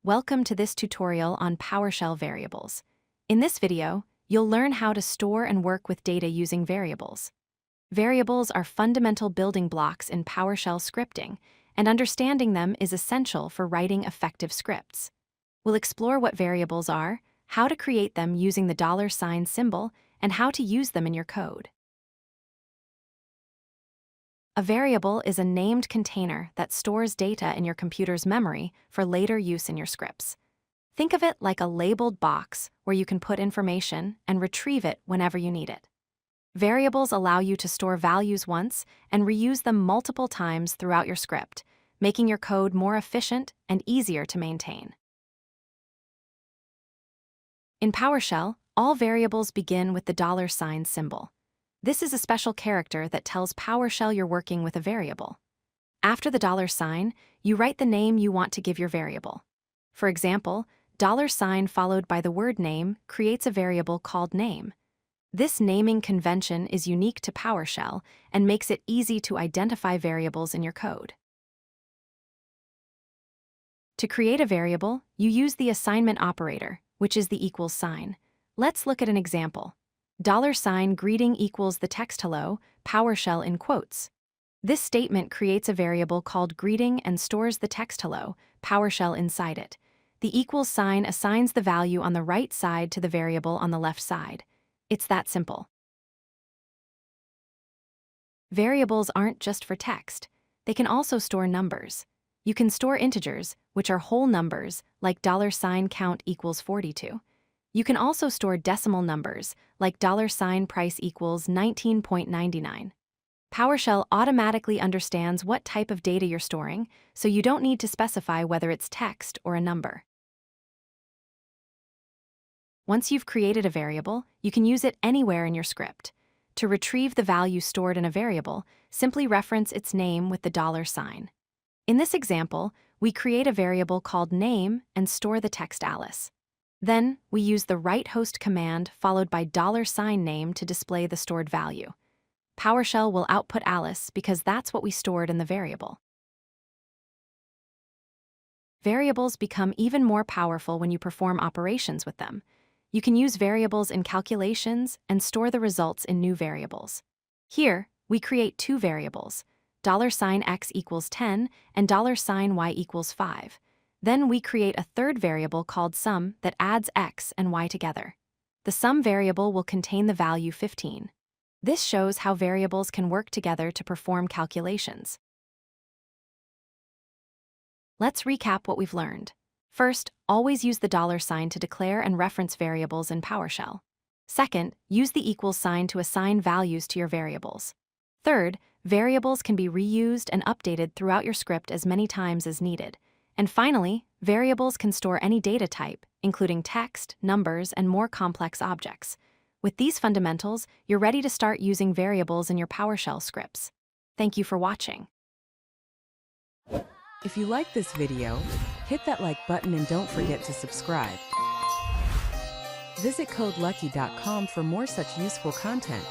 Welcome to this tutorial on PowerShell variables. In this video, you'll learn how to store and work with data using variables. Variables are fundamental building blocks in PowerShell scripting, and understanding them is essential for writing effective scripts. We'll explore what variables are, how to create them using the $sign symbol, and how to use them in your code. A variable is a named container that stores data in your computer's memory for later use in your scripts. Think of it like a labeled box where you can put information and retrieve it whenever you need it. Variables allow you to store values once and reuse them multiple times throughout your script, making your code more efficient and easier to maintain. In PowerShell, all variables begin with the $sign symbol. This is a special character that tells PowerShell you're working with a variable. After the $sign, you write the name you want to give your variable. For example, $sign followed by the word name creates a variable called name. This naming convention is unique to PowerShell and makes it easy to identify variables in your code. To create a variable, you use the assignment operator, which is the equals sign. Let's look at an example. $sign greeting equals the text hello, PowerShell in quotes. This statement creates a variable called greeting and stores the text hello, PowerShell inside it. The equals sign assigns the value on the right side to the variable on the left side. It's that simple. Variables aren't just for text. They can also store numbers. You can store integers, which are whole numbers, like $count equals 42. You can also store decimal numbers, like $price equals 19.99. PowerShell automatically understands what type of data you're storing, so you don't need to specify whether it's text or a number. Once you've created a variable, you can use it anywhere in your script. To retrieve the value stored in a variable, simply reference its name with the $sign. In this example, we create a variable called name and store the text Alice. Then, we use the write host command followed by $sign name to display the stored value. PowerShell will output Alice because that's what we stored in the variable. Variables become even more powerful when you perform operations with them. You can use variables in calculations and store the results in new variables. Here, we create two variables, $x equals 10 and $y equals 5. Then we create a third variable called sum that adds x and y together. The sum variable will contain the value 15. This shows how variables can work together to perform calculations. Let's recap what we've learned. First, always use the $sign to declare and reference variables in PowerShell. Second, use the equals sign to assign values to your variables. Third, variables can be reused and updated throughout your script as many times as needed. And finally, variables can store any data type, including text, numbers, and more complex objects. With these fundamentals, you're ready to start using variables in your PowerShell scripts. Thank you for watching. If you like this video, hit that like button and don't forget to subscribe. Visit codelucky.com for more such useful content.